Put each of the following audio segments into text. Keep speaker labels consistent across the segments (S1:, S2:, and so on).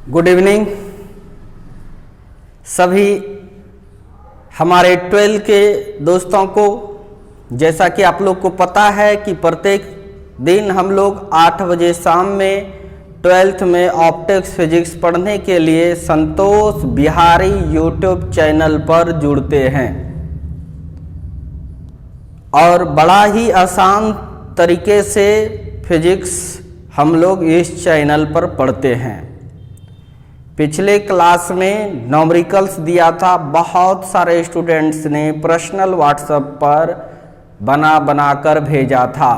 S1: Good evening सभी हमारे 12 के दोस्तों को। जैसा कि आप लोग को पता है कि प्रत्येक दिन हम लोग 8 बजे शाम में 12th में ऑप्टिक्स फिजिक्स पढ़ने के लिए संतोष बिहारी यूट्यूब चैनल पर जुड़ते हैं और बड़ा ही आसान तरीके से फिजिक्स हम लोग इस चैनल पर पढ़ते हैं। पिछले क्लास में न्यूमेरिकल्स दिया था, बहुत सारे स्टूडेंट्स ने पर्सनल व्हाट्सएप पर बना कर भेजा था,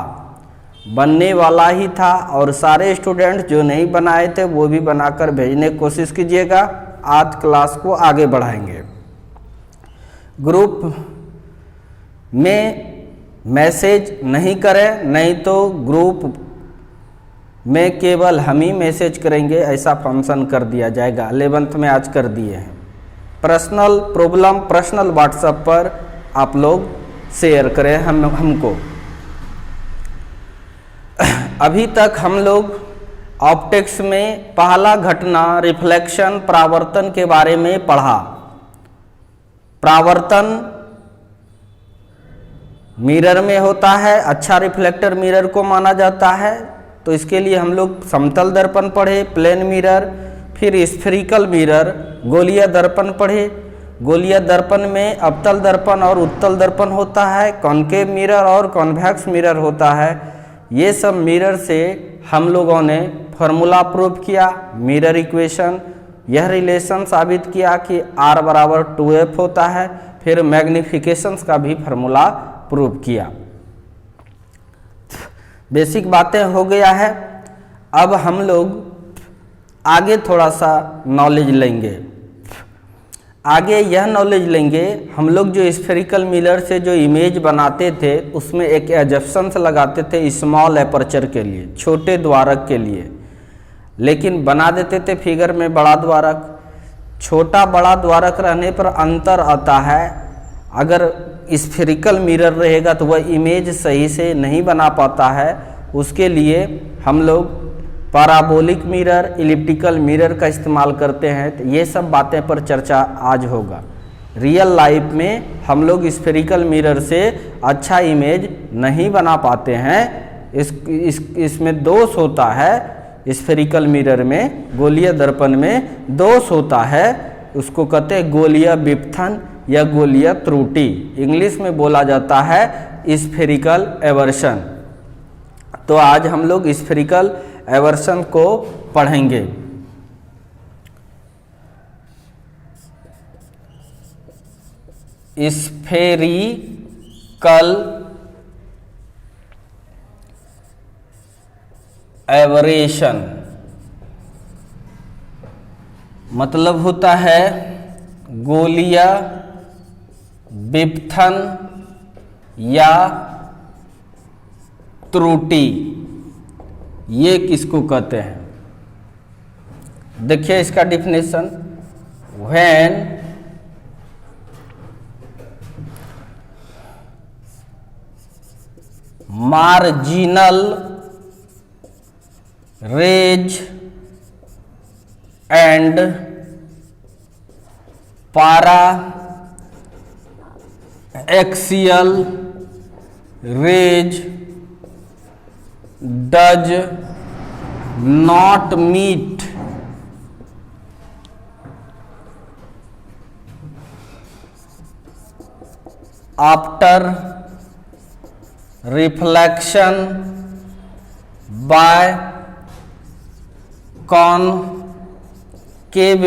S1: बनने वाला ही था और सारे स्टूडेंट्स जो नहीं बनाए थे वो भी बनाकर भेजने की कोशिश कीजिएगा। आज क्लास को आगे बढ़ाएंगे। ग्रुप में मैसेज नहीं करें, नहीं तो ग्रुप में केवल हम ही मैसेज करेंगे, ऐसा फंक्शन कर दिया जाएगा। 11th में आज कर दिए हैं। पर्सनल प्रॉब्लम पर्सनल व्हाट्सएप पर आप लोग शेयर करें हमको। अभी तक हम लोग ऑप्टिक्स में पहला घटना रिफ्लेक्शन परावर्तन के बारे में पढ़ा। परावर्तन मिरर में होता है, अच्छा रिफ्लेक्टर मिरर को माना जाता है, तो इसके लिए हम लोग समतल दर्पण पढ़े, प्लेन मिरर, फिर स्फेरिकल मिरर, गोलीय दर्पण पढ़े। गोलीय दर्पण में अवतल दर्पण और उत्तल दर्पण होता है, कॉन्केव मिरर और कॉन्वेक्स मिरर होता है। ये सब मिरर से हम लोगों ने फार्मूला प्रूव किया, मिरर इक्वेशन, यह रिलेशन साबित किया कि R बराबर 2F होता है। फिर मैग्निफिकेशंस का भी फार्मूला प्रूव किया। बेसिक बातें हो गया है। अब हम लोग आगे थोड़ा सा नॉलेज लेंगे। आगे यह नॉलेज लेंगे, हम लोग जो स्फेरिकल मिरर से जो इमेज बनाते थे उसमें एक एजप्शंस लगाते थे स्मॉल एपर्चर के लिए, छोटे द्वारक के लिए, लेकिन बना देते थे फिगर में बड़ा द्वारक। छोटा बड़ा द्वारक रहने पर अंतर आता है, अगर स्फेरिकल मिरर रहेगा तो वह इमेज सही से नहीं बना पाता है। उसके लिए हम लोग पैराबोलिक मिरर, इलिप्टिकल मिरर का इस्तेमाल करते हैं। तो ये सब बातें पर चर्चा आज होगा। रियल लाइफ में हम लोग स्फेरिकल मिरर से अच्छा इमेज नहीं बना पाते हैं। इसमें दोष होता है। स्फेरिकल मिरर में, गोलीय दर्पण में दोष होता है, उसको कहते हैं गोलीय विपथन या गोलीय त्रुटि। इंग्लिश में बोला जाता है स्फेरिकल एवर्शन। तो आज हम लोग स्फेरिकल एवर्शन को पढ़ेंगे। स्फेरिकल एवरेशन मतलब होता है गोलीय विपथन या त्रुटि। ये किसको कहते हैं? देखिए इसका definition, when marginal rays and para axial rays does not meet after reflection by concave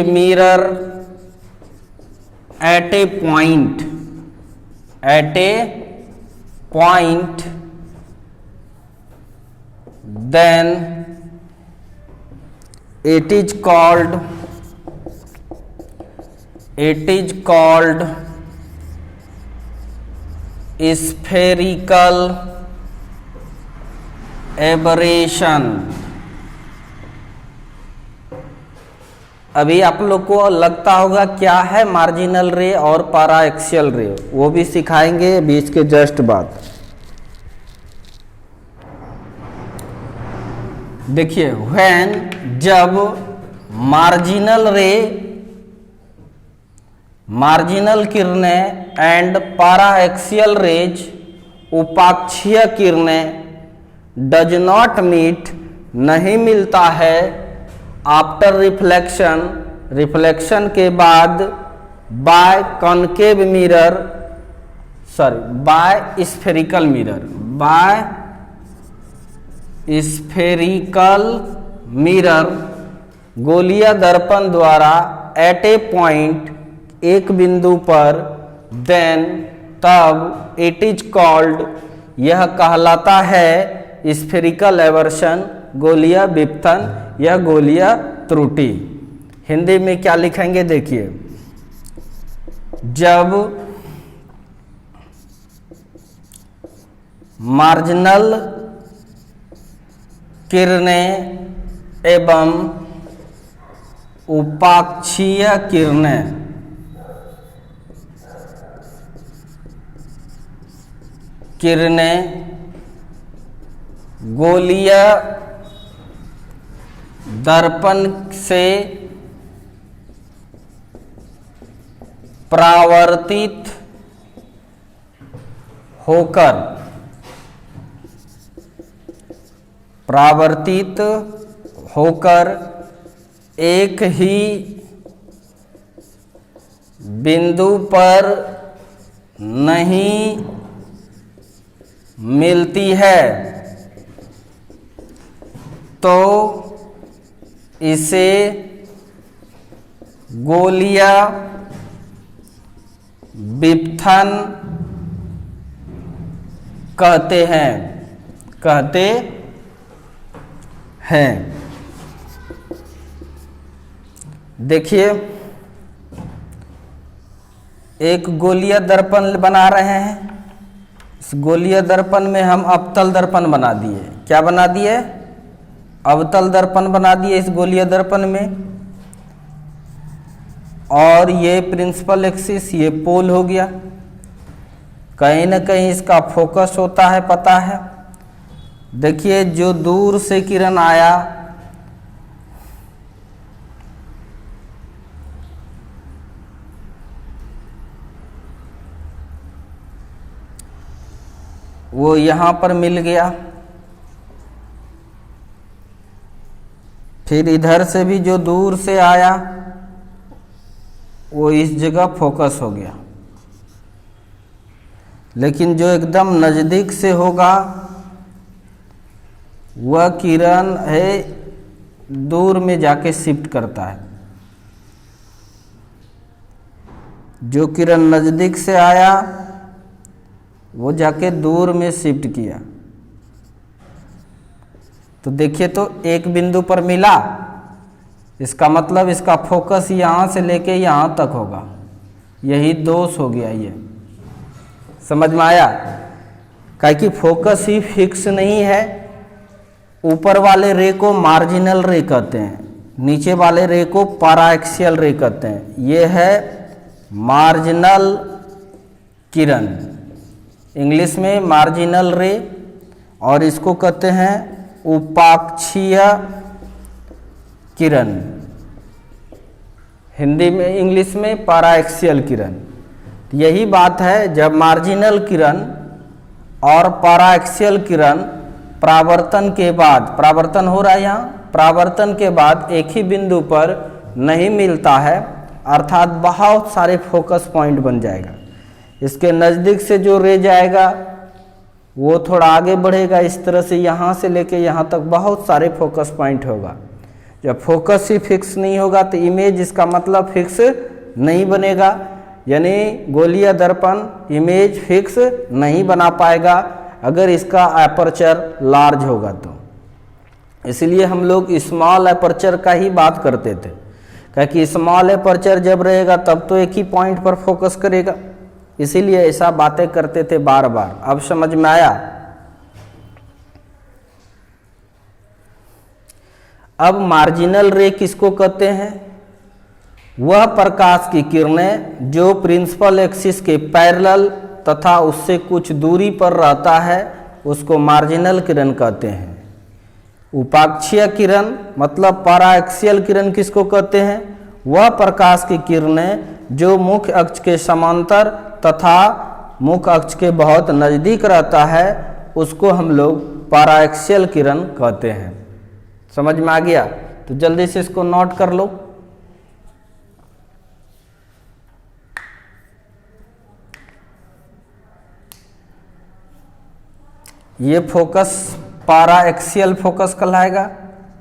S1: mirror at a point then it is called spherical aberration। अभी आप लोग को लगता होगा क्या है मार्जिनल रे और पारा एक्सियल रे, वो भी सिखाएंगे बीच के जस्ट बाद। देखिए व्हेन जब मार्जिनल रे, मार्जिनल किरणें एंड पैराएक्सियल रेज, उपाक्षीय किरणें, डज नॉट मीट, नहीं मिलता है, आफ्टर रिफ्लेक्शन, रिफ्लेक्शन के बाद, by concave mirror, sorry by spherical mirror, by spherical mirror, गोलीय दर्पण द्वारा, एट ए पॉइंट, एक बिंदु पर, देन, तब, इट इज कॉल्ड, यह कहलाता है, स्फेरिकल एवर्शन, गोलीय विपथन या गोलीय त्रुटि। हिंदी में क्या लिखेंगे देखिए, जब मार्जिनल किरणें एवं उपाक्षीय किरणें गोलीय दर्पण से परावर्तित होकर एक ही बिंदु पर नहीं मिलती है तो इसे गोलीय विपथन कहते हैं। देखिए, एक गोलीय दर्पण बना रहे हैं। इस गोलीय दर्पण में हम अवतल दर्पण बना दिए। क्या बना दिए? अवतल दर्पण बना दिए इस गोलीय दर्पण में। और ये प्रिंसिपल एक्सिस, ये पोल हो गया। कहीं ना कहीं इसका फोकस होता है, पता है। देखिए, जो दूर से किरण आया वो यहाँ पर मिल गया, फिर इधर से भी जो दूर से आया वो इस जगह फोकस हो गया। लेकिन जो एकदम नज़दीक से होगा वह किरण है दूर में जाके शिफ्ट करता है। जो किरण नज़दीक से आया वो जाके दूर में शिफ्ट किया। तो देखिए, तो एक बिंदु पर मिला, इसका मतलब इसका फोकस यहाँ से लेके यहाँ तक होगा। यही दोष हो गया। ये समझ में आया? काहे कि फोकस ही फिक्स नहीं है। ऊपर वाले रे को मार्जिनल रे कहते हैं, नीचे वाले रे को पैराएक्सियल रे कहते हैं। ये है मार्जिनल किरण, इंग्लिश में मार्जिनल रे, और इसको कहते हैं उपाक्षीय किरण, हिंदी में इंग्लिश में पैराएक्सियल किरण। यही बात है, जब मार्जिनल किरण और पैराएक्सियल किरण परावर्तन के बाद, परावर्तन हो रहा है यहाँ, परावर्तन के बाद एक ही बिंदु पर नहीं मिलता है, अर्थात बहुत सारे फोकस पॉइंट बन जाएगा। इसके नज़दीक से जो रे जाएगा वो थोड़ा आगे बढ़ेगा, इस तरह से यहाँ से लेके यहाँ तक बहुत सारे फोकस पॉइंट होगा। जब फोकस ही फिक्स नहीं होगा तो इमेज, इसका मतलब फिक्स नहीं बनेगा, यानी गोलीय दर्पण इमेज फिक्स नहीं बना पाएगा अगर इसका एपर्चर लार्ज होगा तो। इसलिए हम लोग स्मॉल एपर्चर का ही बात करते थे, क्योंकि स्मॉल एपर्चर जब रहेगा तब तो एक ही पॉइंट पर फोकस करेगा। इसीलिए ऐसा बातें करते थे बार बार। अब समझ में आया? अब मार्जिनल रे किसको कहते हैं? वह प्रकाश की किरणें जो प्रिंसिपल एक्सिस के पैरेलल तथा उससे कुछ दूरी पर रहता है, उसको मार्जिनल किरण कहते हैं। उपाक्षीय किरण मतलब पैराएक्सियल किरण किसको कहते हैं? वह प्रकाश की किरणें जो मुख्य अक्ष के समांतर तथा मुख्य अक्ष के बहुत नज़दीक रहता है उसको हम लोग पैराएक्सियल किरण कहते हैं। समझ में आ गया? तो जल्दी से इसको नोट कर लो। ये फोकस पैराएक्सियल फोकस कहलाएगा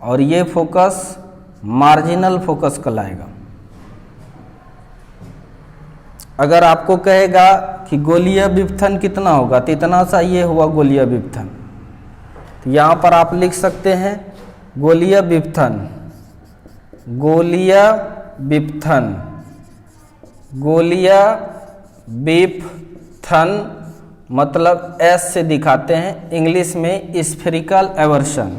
S1: और ये फोकस मार्जिनल फोकस कहलाएगा। अगर आपको कहेगा कि गोलीय विपथन कितना होगा तो इतना सा ये हुआ गोलीय विपथन, तो यहाँ पर आप लिख सकते हैं गोलीय विपथन, गोलीय विपथन, गोलीय विपथन मतलब एस से दिखाते हैं, इंग्लिश में स्फेरिकल एवर्शन।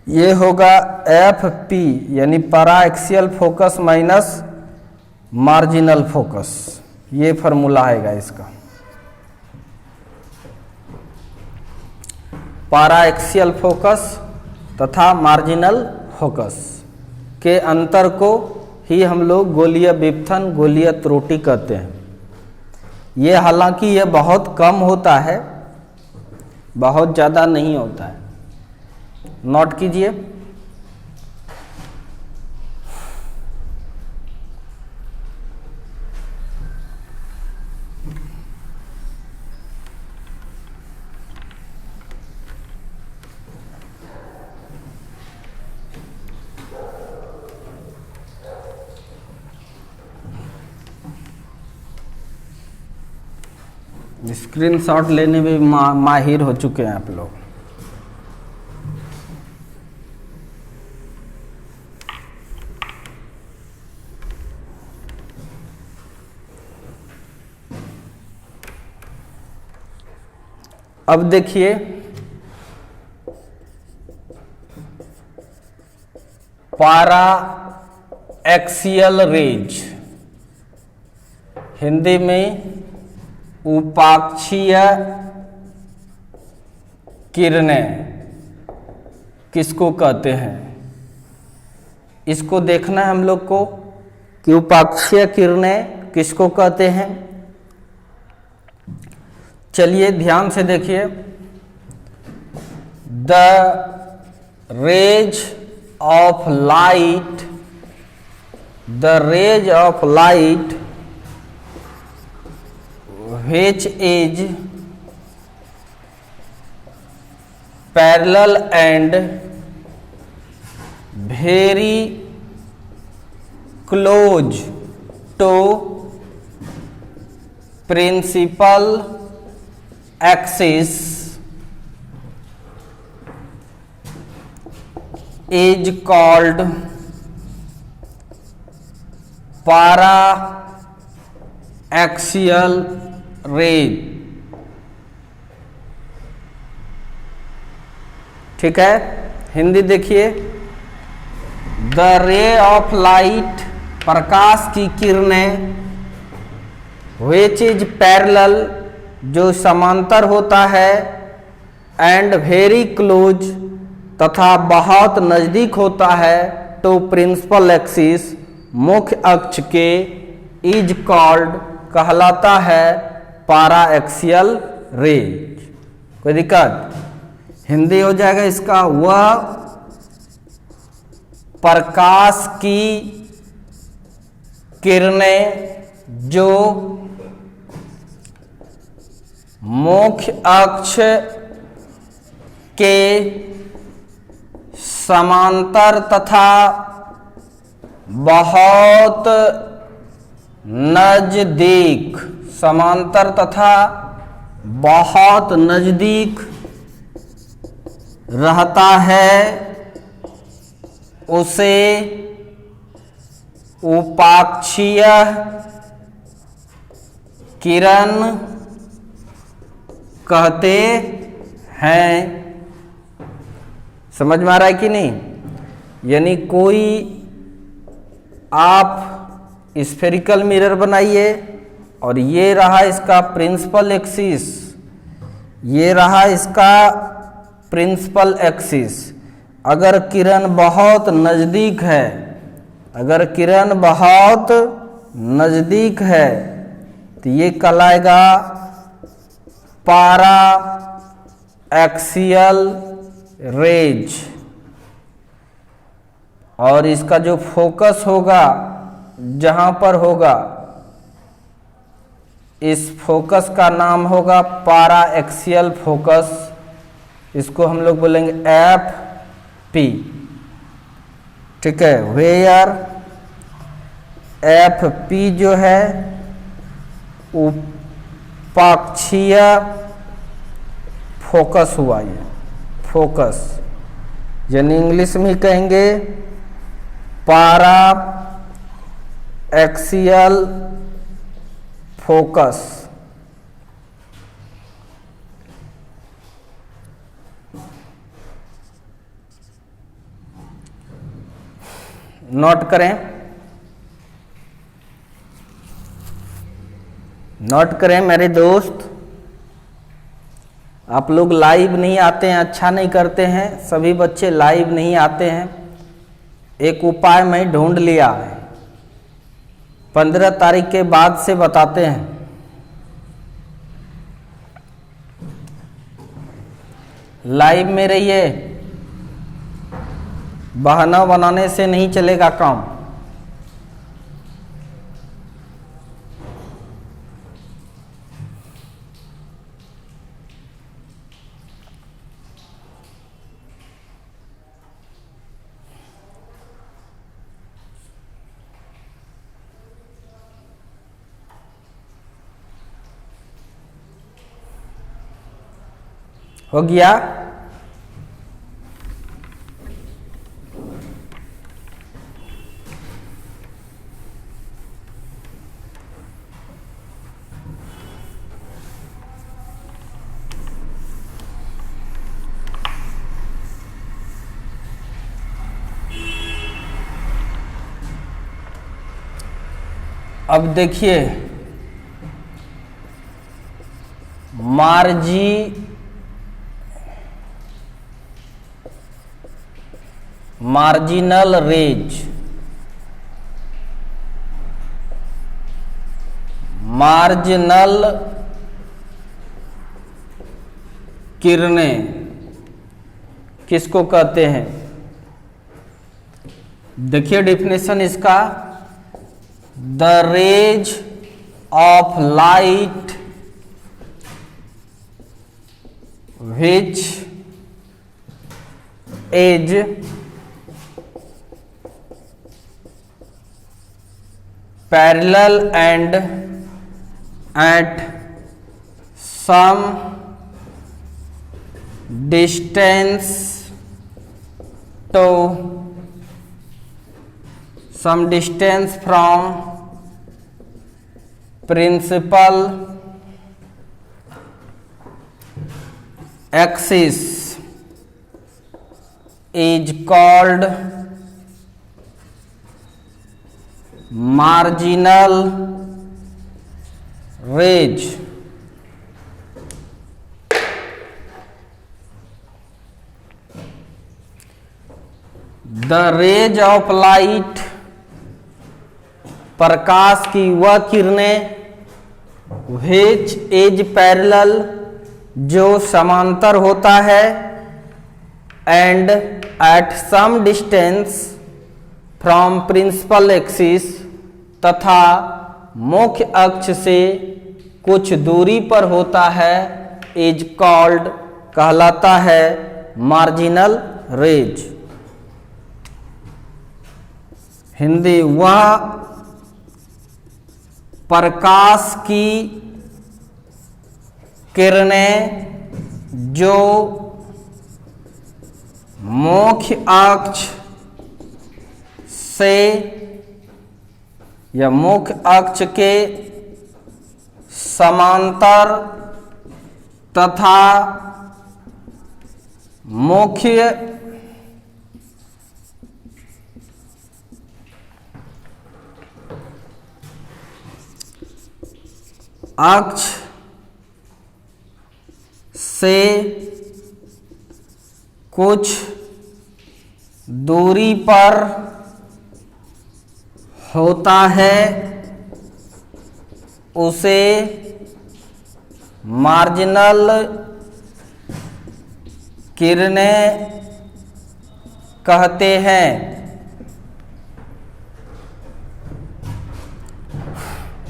S1: ये होगा एफ पी यानी paraxial focus minus marginal focus, ये फॉर्मूला आएगा इसका। पैराएक्सियल फोकस तथा मार्जिनल फोकस के अंतर को ही हम लोग गोलीय विपथन, गोलीय त्रुटि कहते हैं। ये हालांकि ये बहुत कम होता है, बहुत ज़्यादा नहीं होता है। नोट कीजिए। स्क्रीनशॉट लेने में माहिर हो चुके हैं आप लोग। अब देखिए पैरा एक्सियल रेज, हिंदी में उपाक्षीय किरणें किसको कहते हैं? इसको देखना है हम लोग को कि उपाक्षीय किरणें किसको कहते हैं। चलिए ध्यान से देखिए। The rays of light, the rays of light which is parallel and very close to principal axis is called para-axial rays. ठीक है, हिंदी देखिए। द रे ऑफ लाइट प्रकाश की किरणें, विच इज पैरेलल जो समांतर होता है, एंड वेरी क्लोज तथा बहुत नजदीक होता है, टू प्रिंसिपल एक्सिस मुख्य अक्ष के, इज कॉल्ड कहलाता है पैराएक्सियल रेज। कोई दिक्कत? हिंदी हो जाएगा इसका, वह प्रकाश की किरणें जो मुख्य अक्ष के समांतर तथा बहुत नजदीक, समांतर तथा बहुत नजदीक रहता है, उसे उपाक्षीय किरण कहते हैं। समझ में आ रहा है कि नहीं? यानी कोई आप स्फेरिकल मिरर बनाइए और ये रहा इसका प्रिंसिपल एक्सिस, ये रहा इसका प्रिंसिपल एक्सिस। अगर किरण बहुत नज़दीक है, अगर किरण बहुत नज़दीक है तो ये कहलाएगा पारा एक्सियल रेज। और इसका जो फोकस होगा, जहां पर होगा, इस फोकस का नाम होगा पारा एक्सियल फोकस। इसको हम लोग बोलेंगे एफ पी। ठीक है, वेयर एफ पी जो है उपाक्षीय फोकस हुआ, ये फोकस, यानी इंग्लिश में कहेंगे पारा एक्सियल फोकस। नोट करें, नोट करें मेरे दोस्त। आप लोग लाइव नहीं आते हैं, अच्छा नहीं करते हैं, सभी बच्चे लाइव नहीं आते हैं। एक उपाय मैं ढूंढ लिया है, 15 तारीख के बाद से बताते हैं। लाइव में रहिए, बहाना बनाने से नहीं चलेगा काम। हो गया? अब देखिए, मार्जिनल रेज, मार्जिनल किरणें किसको कहते हैं? देखिए डेफिनेशन इसका, the rays of light which is parallel and at some distance to some distance from principal axis is called marginal rays. The rays of light, प्रकाश की वह किरणें, which is parallel, जो समांतर होता है, and at some distance from principal axis, तथा मुख्य अक्ष से कुछ दूरी पर होता है, इज कॉल्ड, कहलाता है मार्जिनल रेज। हिंदी, वह प्रकाश की किरणें जो मुख्य अक्ष से या मुख्य अक्ष के समांतर तथा मुख्य अक्ष से कुछ दूरी पर होता है उसे मार्जिनल किरणें कहते हैं।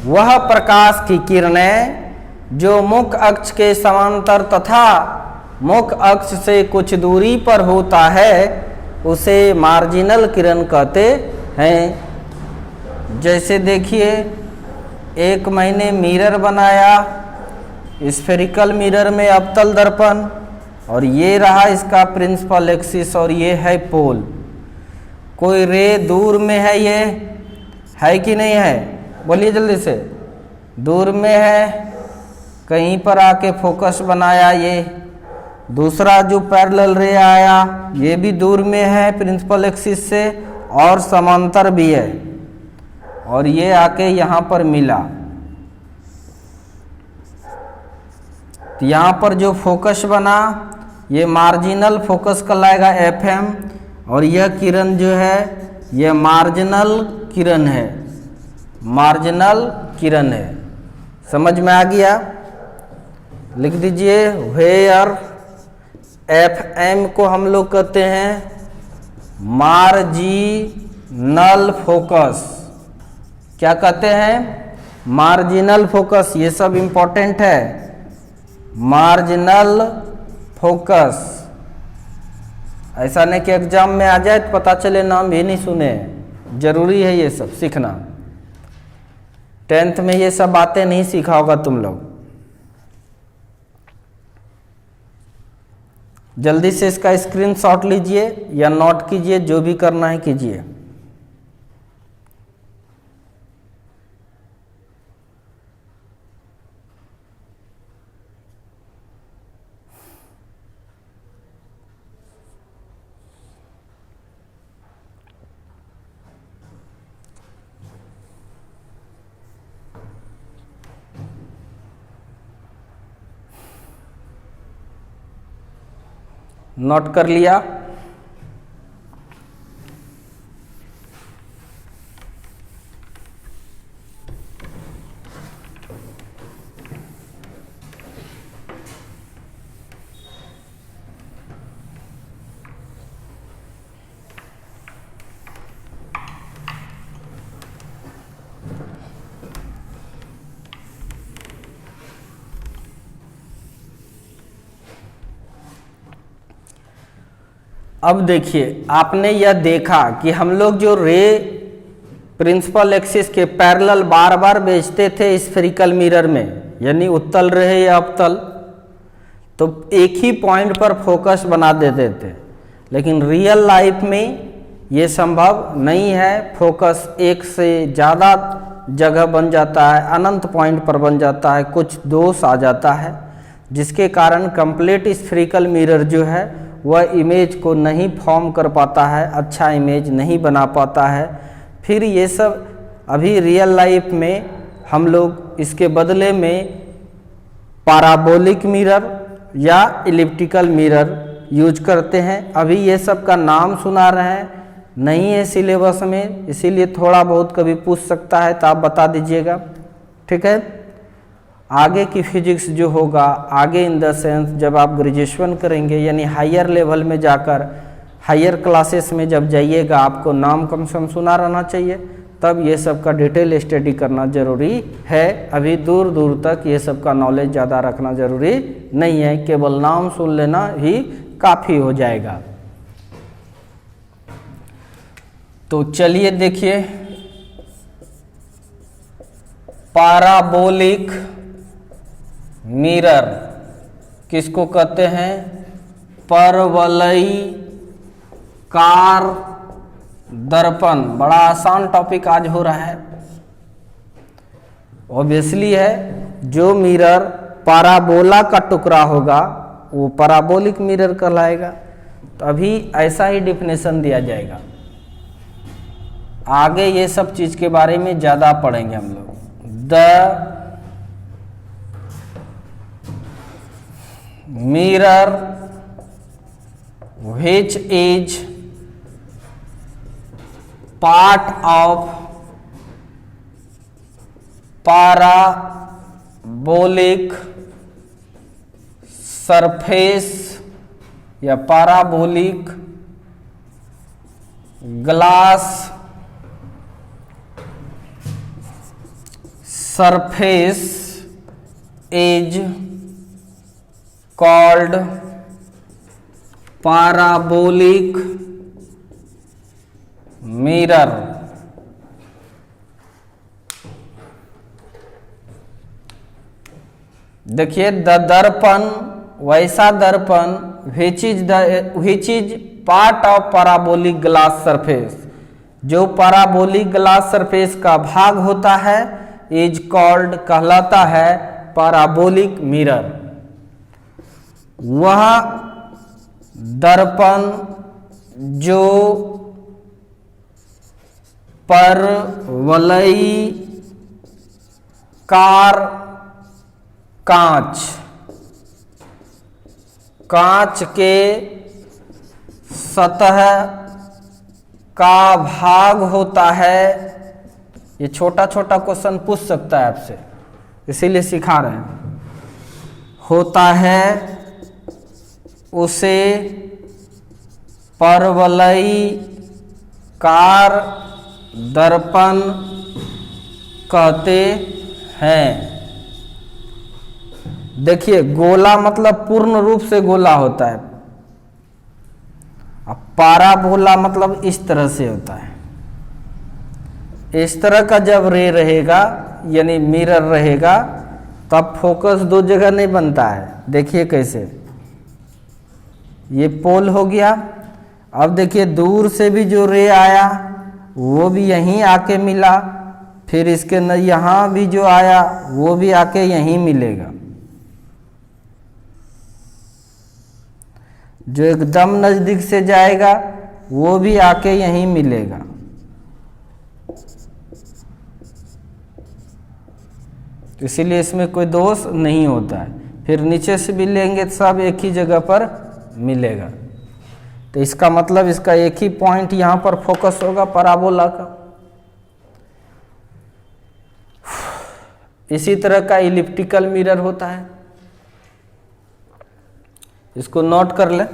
S1: वह प्रकाश की किरणें जो मुख्य अक्ष के समांतर तथा मुख्य अक्ष से कुछ दूरी पर होता है उसे मार्जिनल किरण कहते हैं। जैसे देखिए, एक मैंने मिरर बनाया, स्फेरिकल मिरर में अवतल दर्पण, और ये रहा इसका प्रिंसिपल एक्सिस और ये है पोल। कोई रे दूर में है, ये है कि नहीं है? बोलिए जल्दी से। दूर में है, कहीं पर आके फोकस बनाया। ये दूसरा जो पैरेलल रे आया ये भी दूर में है प्रिंसिपल एक्सिस से और समांतर भी है, और ये आके यहाँ पर मिला। तो यहाँ पर जो फोकस बना ये मार्जिनल फोकस कहलाएगा FM, और यह किरण जो है यह मार्जिनल किरण है, मार्जिनल किरण है। समझ में आ गया? लिख दीजिए, वेयर FM को हम लोग कहते हैं मार्जिनल फोकस। क्या कहते हैं? Marginal focus. ये सब इंपॉर्टेंट है। Marginal focus. ऐसा नहीं कि एग्जाम में आ जाए तो पता चले नाम भी नहीं सुने। जरूरी है ये सब सीखना। 10th में ये सब बातें नहीं सीखा होगा तुम लोग। जल्दी से इसका स्क्रीनशॉट लीजिए या नोट कीजिए, जो भी करना है कीजिए। नोट कर लिया? अब देखिए, आपने यह देखा कि हम लोग जो रे प्रिंसिपल एक्सिस के पैरेलल बार बार भेजते थे स्फेरिकल मिरर में, यानी उत्तल रहे या अवतल, तो एक ही पॉइंट पर फोकस बना देते थे। लेकिन रियल लाइफ में ये संभव नहीं है। फोकस एक से ज़्यादा जगह बन जाता है, अनंत पॉइंट पर बन जाता है, कुछ दोष आ जाता है, जिसके कारण कंप्लीट स्फेरिकल मिरर जो है वह इमेज को नहीं फॉर्म कर पाता है, अच्छा इमेज नहीं बना पाता है। फिर ये सब अभी रियल लाइफ में हम लोग इसके बदले में पैराबोलिक मिरर या इलिप्टिकल मिरर यूज करते हैं। अभी ये सब का नाम सुना रहे हैं, नहीं है सिलेबस में, इसीलिए थोड़ा बहुत कभी पूछ सकता है तो आप बता दीजिएगा, ठीक है। आगे की फिजिक्स जो होगा, आगे इन द सेंस जब आप ग्रेजुएशन करेंगे यानी हायर लेवल में जाकर हायर क्लासेस में जब जाइएगा, आपको नाम कम से कम सुना रहना चाहिए, तब ये सब का डिटेल स्टडी करना ज़रूरी है। अभी दूर दूर तक ये सब का नॉलेज ज़्यादा रखना ज़रूरी नहीं है, केवल नाम सुन लेना ही काफ़ी हो जाएगा। तो चलिए देखिए, पैराबोलिक मिरर किसको कहते हैं? परवलयिकार दर्पण। बड़ा आसान टॉपिक आज हो रहा है। ऑब्वियसली है, जो मिरर पैराबोला का टुकड़ा होगा वो पैराबोलिक मिरर कहलाएगा। तो अभी ऐसा ही डिफिनेशन दिया जाएगा। आगे ये सब चीज के बारे में ज्यादा पढ़ेंगे हम लोग। The mirror which is part of parabolic surface या parabolic glass surface is called parabolic mirror। देखिए द दर्पण वैसा दर्पण which is part of parabolic glass surface, जो पैराबोलिक ग्लास सरफेस का भाग होता है, इज कॉल्ड कहलाता है पैराबोलिक मिरर। वह दर्पण जो परवलयिकार कांच के सतह का भाग होता है। ये छोटा छोटा क्वेश्चन पूछ सकता है आपसे, इसीलिए सिखा रहे हैं। होता है उसे परवलयिकार दर्पण कहते हैं। देखिए गोला मतलब पूर्ण रूप से गोला होता है, अब पाराबोला मतलब इस तरह से होता है। इस तरह का जब रे रहेगा यानी मिरर रहेगा तब फोकस दो जगह नहीं बनता है। देखिए कैसे, ये पोल हो गया। अब देखिए दूर से भी जो रे आया वो भी यहीं आके मिला, फिर इसके न यहाँ भी जो आया वो भी आके यहीं मिलेगा। जो एकदम नजदीक से जाएगा वो भी आके यहीं मिलेगा। तो इसीलिए इसमें कोई दोष नहीं होता है। फिर नीचे से भी लेंगे तो सब एक ही जगह पर मिलेगा। तो इसका मतलब इसका एक ही पॉइंट यहाँ पर फोकस होगा पैराबोला का। इसी तरह का इलिप्टिकल मिरर होता है, इसको नोट कर लें।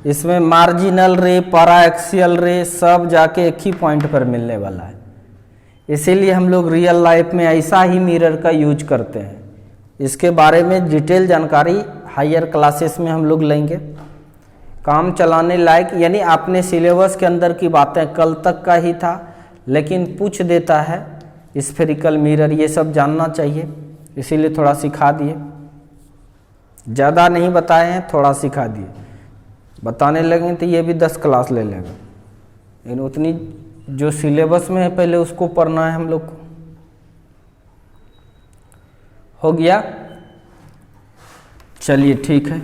S1: इसमें मार्जिनल रे, पैराएक्सियल रे सब जाके एक ही पॉइंट पर मिलने वाला है। इसीलिए हम लोग रियल लाइफ में ऐसा ही मिरर का यूज करते हैं। इसके बारे में डिटेल जानकारी हायर क्लासेस में हम लोग लेंगे। काम चलाने लायक यानी आपने सिलेबस के अंदर की बातें कल तक का ही था, लेकिन पूछ देता है स्फेरिकल मिरर, ये सब जानना चाहिए, इसीलिए थोड़ा सिखा दिए। ज़्यादा नहीं बताए हैं, थोड़ा सिखा दिए। बताने लगे तो ये भी 10 क्लास ले लेगा, लेकिन उतनी जो सिलेबस में है पहले उसको पढ़ना है हम लोग को। हो गया, चलिए ठीक है।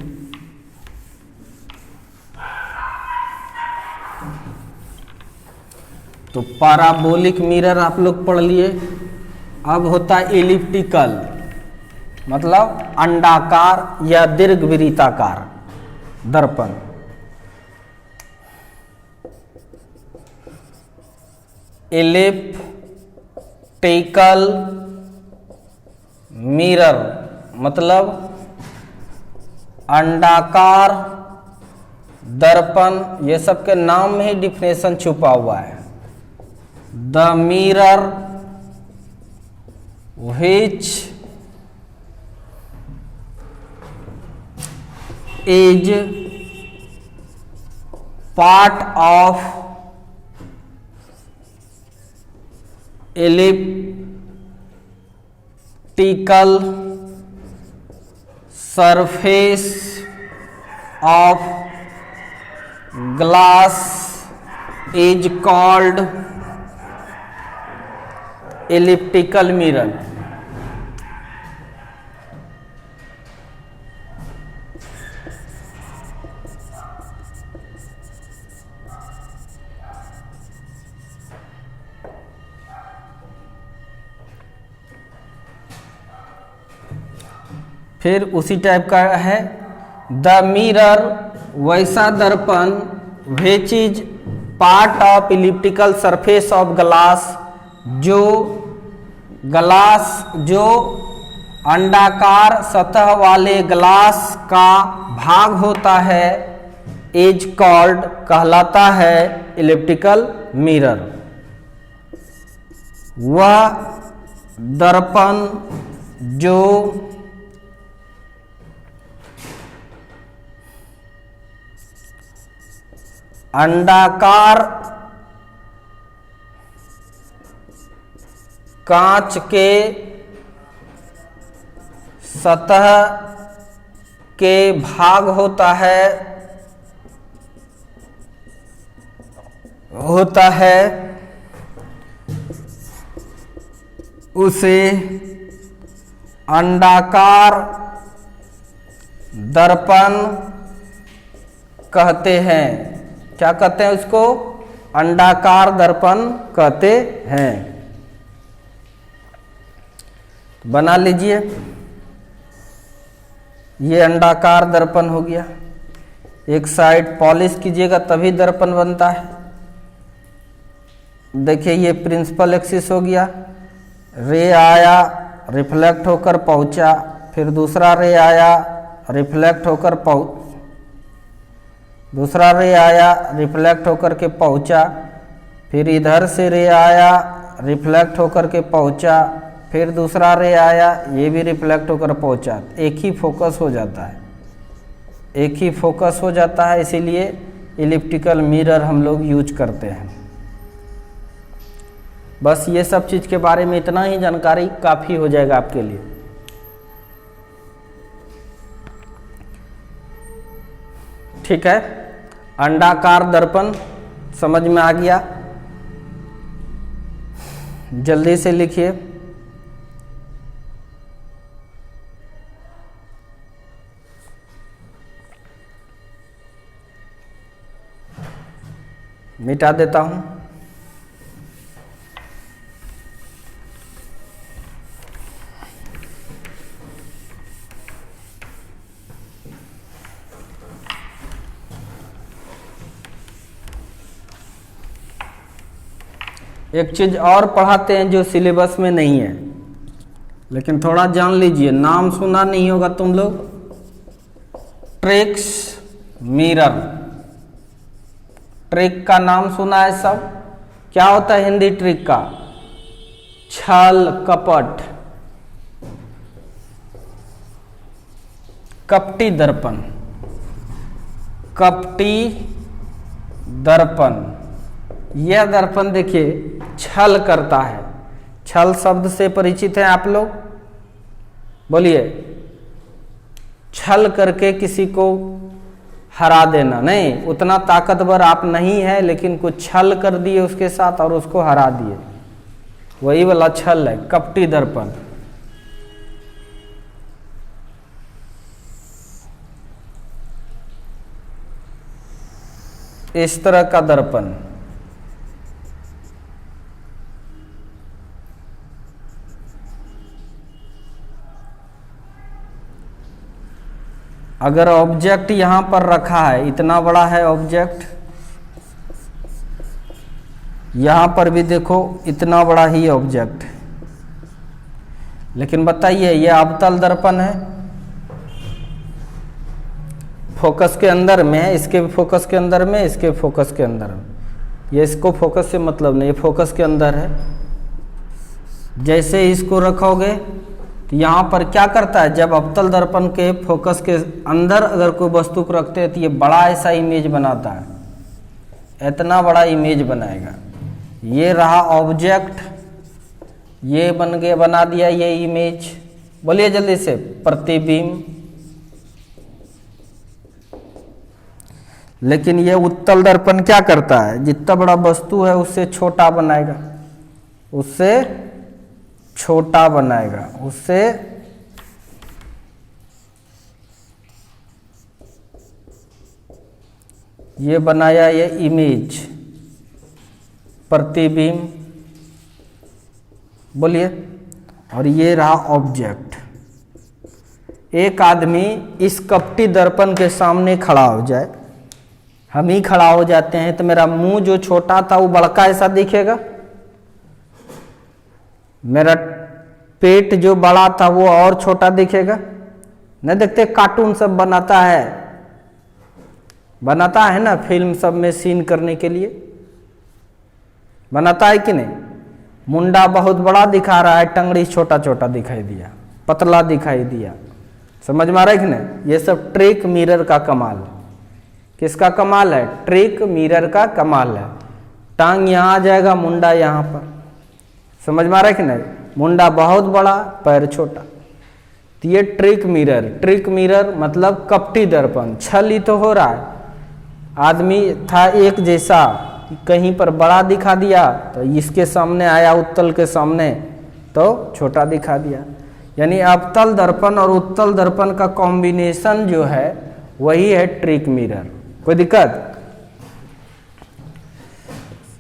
S1: तो पैराबोलिक मिरर आप लोग पढ़ लिए। अब होता है एलिप्टिकल, मतलब अंडाकार या दीर्घवृत्ताकार दर्पण। एलिप्टिकल मिरर मतलब अंडाकार दर्पण, ये सब के नाम में ही डिफिनेशन छुपा हुआ है। The mirror which is part of elliptical surface of glass is called elliptical mirror। फिर उसी टाइप का है द मिरर, वैसा दर्पण which is part of elliptical surface of glass, जो अंडाकार सतह वाले ग्लास का भाग होता है, इज कॉल्ड कहलाता है इलिप्टिकल मिरर। वह दर्पण जो अंडाकार कांच के सतह के भाग होता है उसे अंडाकार दर्पण कहते हैं। क्या कहते हैं उसको? अंडाकार दर्पण कहते हैं। बना लीजिए, ये अंडाकार दर्पण हो गया। एक साइड पॉलिश कीजिएगा तभी दर्पण बनता है। देखिए ये प्रिंसिपल एक्सिस हो गया, रे आया रिफ्लेक्ट होकर पहुंचा, फिर दूसरा रे आया रिफ्लेक्ट होकर दूसरा रे आया रिफ्लेक्ट होकर के पहुंचा, फिर इधर से रे आया रिफ्लेक्ट होकर के पहुंचा, फिर दूसरा रे आया ये भी रिफ्लेक्ट होकर पहुंचा। एक ही फोकस हो जाता है, एक ही फोकस हो जाता है, इसीलिए इलिप्टिकल मिरर हम लोग यूज करते हैं। बस ये सब चीज़ के बारे में इतना ही जानकारी काफ़ी हो जाएगा आपके लिए। ठीक है, अंडाकार दर्पण समझ में आ गया। जल्दी से लिखिए। मिटा देता हूं। एक चीज और पढ़ाते हैं जो सिलेबस में नहीं है, लेकिन थोड़ा जान लीजिए। नाम सुना नहीं होगा तुम लोग, ट्रिक्स मिरर। ट्रिक का नाम सुना है सब? क्या होता है हिंदी ट्रिक का? छल कपट, कपटी दर्पण, कपटी दर्पण। यह दर्पण देखिए छल करता है। छल शब्द से परिचित हैं आप लोग? बोलिए। छल करके किसी को हरा देना, नहीं उतना ताकतवर आप नहीं है, लेकिन कुछ छल कर दिए उसके साथ और उसको हरा दिए, वही वाला छल है कपटी दर्पण। इस तरह का दर्पण अगर ऑब्जेक्ट यहां पर रखा है, इतना बड़ा है ऑब्जेक्ट, यहां पर भी देखो इतना बड़ा ही ऑब्जेक्ट, लेकिन बताइए ये अवतल दर्पण है, फोकस के अंदर में है, इसके फोकस के अंदर में, इसके फोकस के अंदर में। ये इसको फोकस से मतलब नहीं, ये फोकस के अंदर है। जैसे इसको रखोगे तो यहाँ पर क्या करता है, जब अवतल दर्पण के फोकस के अंदर अगर कोई वस्तु को रखते हैं तो ये बड़ा ऐसा इमेज बनाता है, इतना बड़ा इमेज बनाएगा। ये रहा ऑब्जेक्ट, ये बना दिया ये इमेज। बोलिए जल्दी से, प्रतिबिंब। लेकिन ये उत्तल दर्पण क्या करता है, जितना बड़ा वस्तु है उससे छोटा बनाएगा, उससे छोटा बनाएगा, उससे ये बनाया ये इमेज, प्रतिबिंब। बोलिए। और ये रहा ऑब्जेक्ट, एक आदमी इस कपटी दर्पण के सामने खड़ा हो जाए, हम ही खड़ा हो जाते हैं, तो मेरा मुंह जो छोटा था वो बड़का ऐसा दिखेगा, मेरा पेट जो बड़ा था वो और छोटा दिखेगा। नहीं देखते कार्टून सब बनाता है ना, फिल्म सब में सीन करने के लिए बनाता है कि नहीं। मुंडा बहुत बड़ा दिखा रहा है, टंगड़ी छोटा छोटा दिखाई दिया, पतला दिखाई दिया, समझ में आ रहा है कि नहीं। ये सब ट्रिक मिरर का कमाल है। किसका कमाल है? ट्रिक मिरर का कमाल है। टांग यहाँ आ जाएगा, मुंडा यहाँ पर, समझ में आ रहा है कि नहीं। मुंडा बहुत बड़ा, पैर छोटा, तो ये ट्रिक मिरर मतलब कपटी दर्पण। छल ही तो हो रहा है। आदमी था एक जैसा, कहीं पर बड़ा दिखा दिया तो इसके सामने आया, उत्तल के सामने तो छोटा दिखा दिया। यानी अवतल दर्पण और उत्तल दर्पण का कॉम्बिनेशन जो है वही है ट्रिक मिरर। कोई दिक्कत?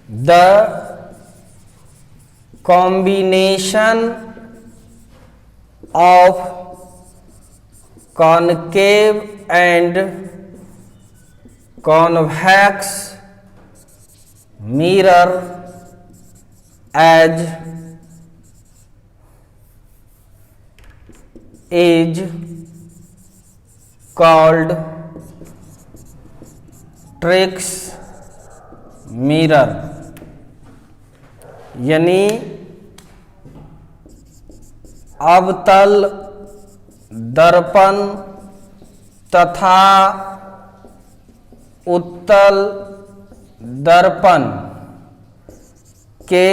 S1: The combination of concave and convex mirror as is called tricks mirror. यानी अवतल दर्पण तथा उत्तल दर्पण के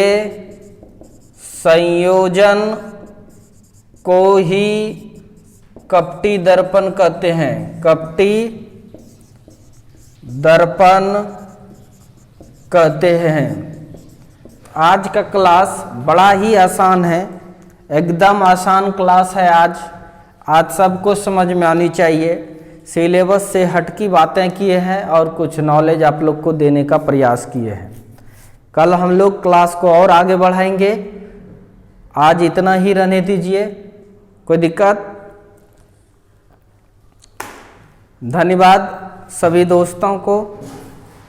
S1: संयोजन को ही कपटी दर्पण कहते हैं। कपटी दर्पण कहते हैं। आज का क्लास बड़ा ही आसान है, एकदम आसान क्लास है आज सबको समझ में आनी चाहिए। सिलेबस से हटकी बातें किए हैं और कुछ नॉलेज आप लोग को देने का प्रयास किए हैं। कल हम लोग क्लास को और आगे बढ़ाएंगे। आज इतना ही रहने दीजिए, कोई दिक्कत? धन्यवाद सभी दोस्तों को।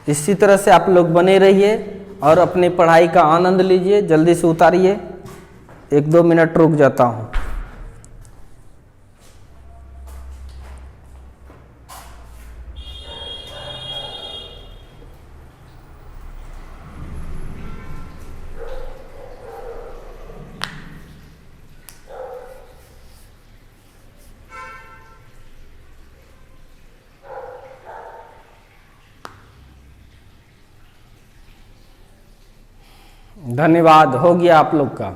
S1: इसी तरह से आप लोग बने रहिए और अपनी पढ़ाई का आनंद लीजिए। जल्दी से उतारिए, 1-2 मिनट रुक जाता हूँ। धन्यवाद, हो गया आप लोग का।